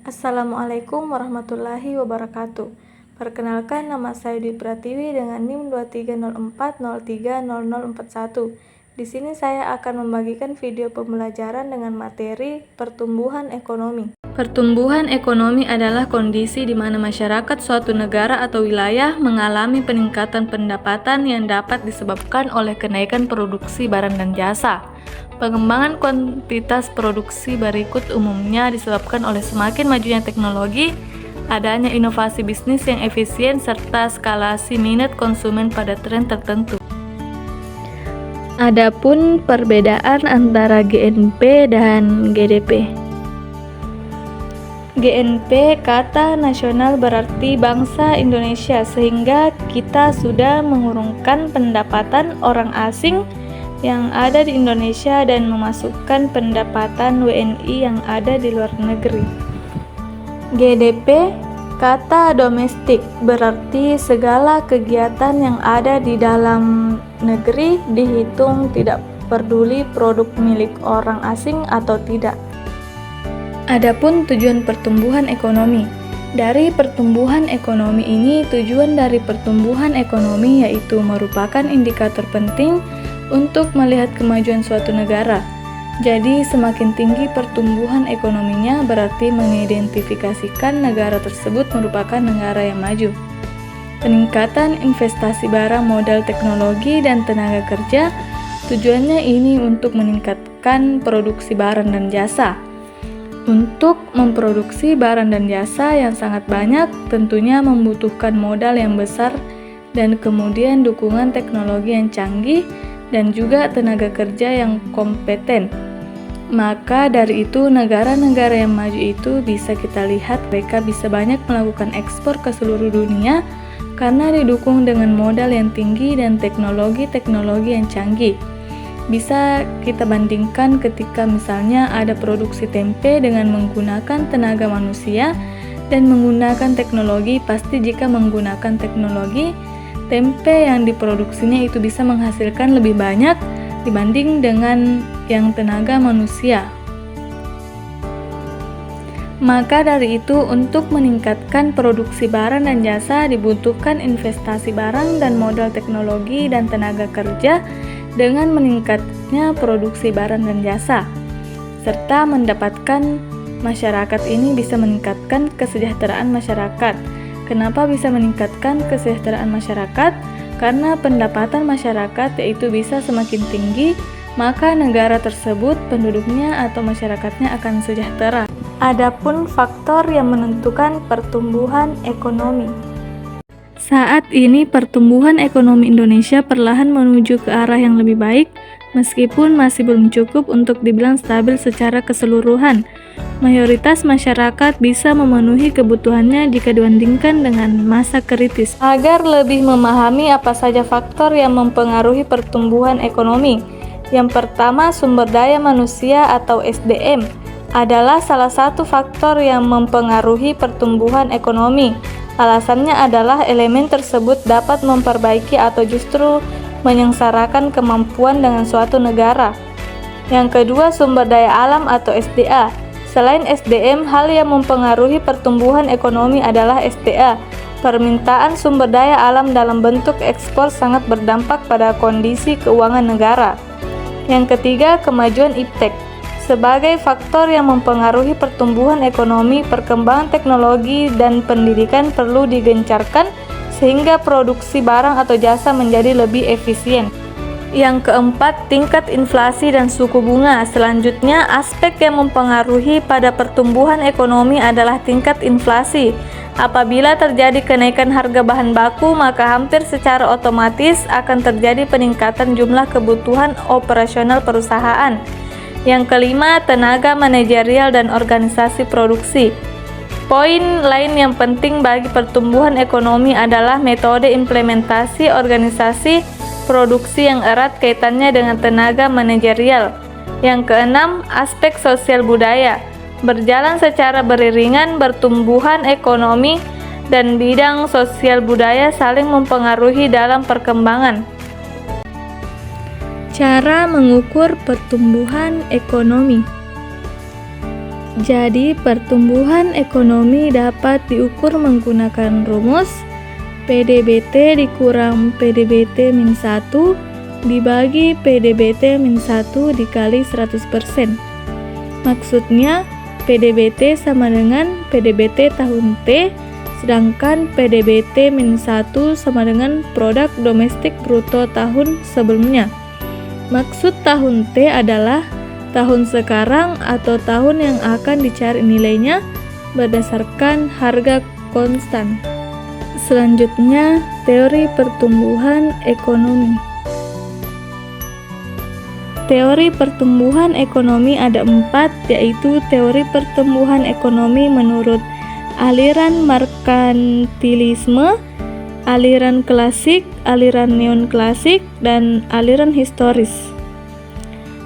Assalamualaikum warahmatullahi wabarakatuh. Perkenalkan, nama saya Dwi Pratiwi dengan NIM 2304030041. Di sini saya akan membagikan video pembelajaran dengan materi pertumbuhan ekonomi. Pertumbuhan ekonomi adalah kondisi di mana masyarakat suatu negara atau wilayah mengalami peningkatan pendapatan yang dapat disebabkan oleh kenaikan produksi barang dan jasa. Pengembangan kuantitas produksi berikut umumnya disebabkan oleh semakin majunya teknologi, adanya inovasi bisnis yang efisien, serta eskalasi minat konsumen pada tren tertentu. Adapun perbedaan antara GNP dan GDP. GNP kata nasional berarti bangsa Indonesia, sehingga kita sudah mengurungkan pendapatan orang asing yang ada di Indonesia dan memasukkan pendapatan WNI yang ada di luar negeri. GDP kata domestik berarti segala kegiatan yang ada di dalam negeri dihitung, tidak peduli produk milik orang asing atau tidak. Adapun tujuan pertumbuhan ekonomi. Dari pertumbuhan ekonomi ini, tujuan dari pertumbuhan ekonomi yaitu merupakan indikator penting untuk melihat kemajuan suatu negara. Jadi, semakin tinggi pertumbuhan ekonominya berarti mengidentifikasikan negara tersebut merupakan negara yang maju. Peningkatan investasi barang, modal, teknologi, dan tenaga kerja, tujuannya ini untuk meningkatkan produksi barang dan jasa. Untuk memproduksi barang dan jasa yang sangat banyak, tentunya membutuhkan modal yang besar dan kemudian dukungan teknologi yang canggih dan juga tenaga kerja yang kompeten. Maka dari itu, negara-negara yang maju itu bisa kita lihat mereka bisa banyak melakukan ekspor ke seluruh dunia karena didukung dengan modal yang tinggi dan teknologi-teknologi yang canggih. Bisa kita bandingkan ketika misalnya ada produksi tempe dengan menggunakan tenaga manusia dan menggunakan teknologi. Pasti jika menggunakan teknologi, tempe yang diproduksinya itu bisa menghasilkan lebih banyak dibanding dengan yang tenaga manusia. Maka dari itu, untuk meningkatkan produksi barang dan jasa dibutuhkan investasi barang dan modal teknologi dan tenaga kerja dengan meningkatnya produksi barang dan jasa, serta mendapatkan masyarakat ini bisa meningkatkan kesejahteraan masyarakat. Kenapa bisa meningkatkan kesejahteraan masyarakat? Karena pendapatan masyarakat yaitu bisa semakin tinggi, maka negara tersebut penduduknya atau masyarakatnya akan sejahtera. Adapun faktor yang menentukan pertumbuhan ekonomi. Saat ini pertumbuhan ekonomi Indonesia perlahan menuju ke arah yang lebih baik, meskipun masih belum cukup untuk dibilang stabil secara keseluruhan. Mayoritas masyarakat bisa memenuhi kebutuhannya jika dibandingkan dengan masa kritis. Agar lebih memahami apa saja faktor yang mempengaruhi pertumbuhan ekonomi. Yang pertama, sumber daya manusia atau SDM adalah salah satu faktor yang mempengaruhi pertumbuhan ekonomi. Alasannya adalah elemen tersebut dapat memperbaiki atau justru menyengsarakan kemampuan dengan suatu negara. Yang kedua, sumber daya alam atau SDA. Selain SDM, hal yang mempengaruhi pertumbuhan ekonomi adalah SDA. Permintaan sumber daya alam dalam bentuk ekspor sangat berdampak pada kondisi keuangan negara. Yang ketiga, kemajuan iptek. Sebagai faktor yang mempengaruhi pertumbuhan ekonomi, perkembangan teknologi dan pendidikan perlu digencarkan sehingga produksi barang atau jasa menjadi lebih efisien. Yang keempat, tingkat inflasi dan suku bunga. Selanjutnya, aspek yang mempengaruhi pada pertumbuhan ekonomi adalah tingkat inflasi. Apabila terjadi kenaikan harga bahan baku, maka hampir secara otomatis akan terjadi peningkatan jumlah kebutuhan operasional perusahaan. Yang kelima, tenaga manajerial dan organisasi produksi. Poin lain yang penting bagi pertumbuhan ekonomi adalah metode implementasi organisasi produksi yang erat kaitannya dengan tenaga manajerial. Yang keenam, aspek sosial budaya. Berjalan secara beriringan pertumbuhan ekonomi dan bidang sosial budaya saling mempengaruhi dalam perkembangan. Cara mengukur pertumbuhan ekonomi. Jadi, pertumbuhan ekonomi dapat diukur menggunakan rumus PDBT dikurang PDBT min 1 dibagi PDBT min 1 dikali 100%. Maksudnya, PDBT sama dengan PDBT tahun T, sedangkan PDBT min 1 sama dengan produk domestik bruto tahun sebelumnya. Maksud tahun T adalah tahun sekarang atau tahun yang akan dicari nilainya berdasarkan harga konstan. Selanjutnya, teori pertumbuhan ekonomi. Teori pertumbuhan ekonomi ada 4, yaitu teori pertumbuhan ekonomi menurut aliran merkantilisme, aliran klasik, aliran neoklasik, dan aliran historis.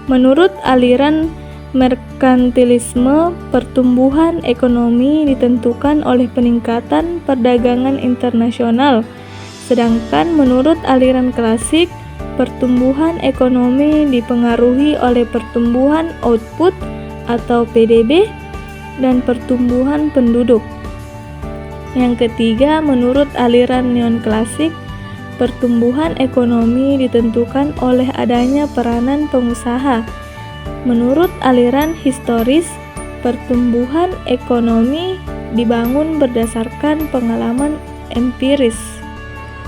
Menurut aliran merkantilisme, pertumbuhan ekonomi ditentukan oleh peningkatan perdagangan internasional, sedangkan menurut aliran klasik, pertumbuhan ekonomi dipengaruhi oleh pertumbuhan output atau PDB dan pertumbuhan penduduk. Yang ketiga, menurut aliran neoklasik, pertumbuhan ekonomi ditentukan oleh adanya peranan pengusaha. Menurut aliran historis, pertumbuhan ekonomi dibangun berdasarkan pengalaman empiris.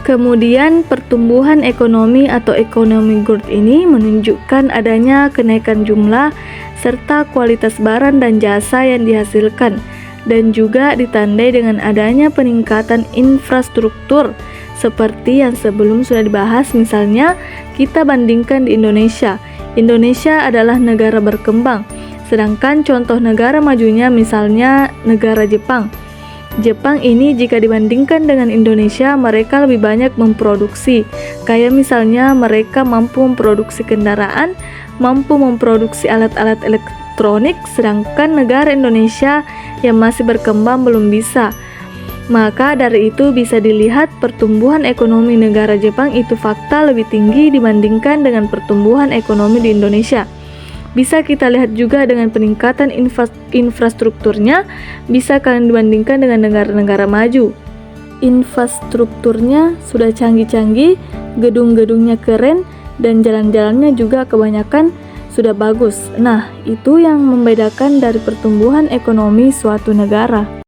Kemudian, pertumbuhan ekonomi atau economic growth ini menunjukkan adanya kenaikan jumlah serta kualitas barang dan jasa yang dihasilkan, dan juga ditandai dengan adanya peningkatan infrastruktur seperti yang sebelum sudah dibahas. Misalnya, kita bandingkan di Indonesia. Indonesia adalah negara berkembang, sedangkan contoh negara majunya misalnya negara Jepang. Jepang ini jika dibandingkan dengan Indonesia, mereka lebih banyak memproduksi. Kayak misalnya mereka mampu memproduksi kendaraan, mampu memproduksi alat-alat elektronik, sedangkan negara Indonesia yang masih berkembang belum bisa. Maka dari itu bisa dilihat pertumbuhan ekonomi negara Jepang itu fakta lebih tinggi dibandingkan dengan pertumbuhan ekonomi di Indonesia. Bisa kita lihat juga dengan peningkatan infrastrukturnya, bisa kalian dibandingkan dengan negara-negara maju. Infrastrukturnya sudah canggih-canggih, gedung-gedungnya keren, dan jalan-jalannya juga kebanyakan sudah bagus. Nah, itu yang membedakan dari pertumbuhan ekonomi suatu negara.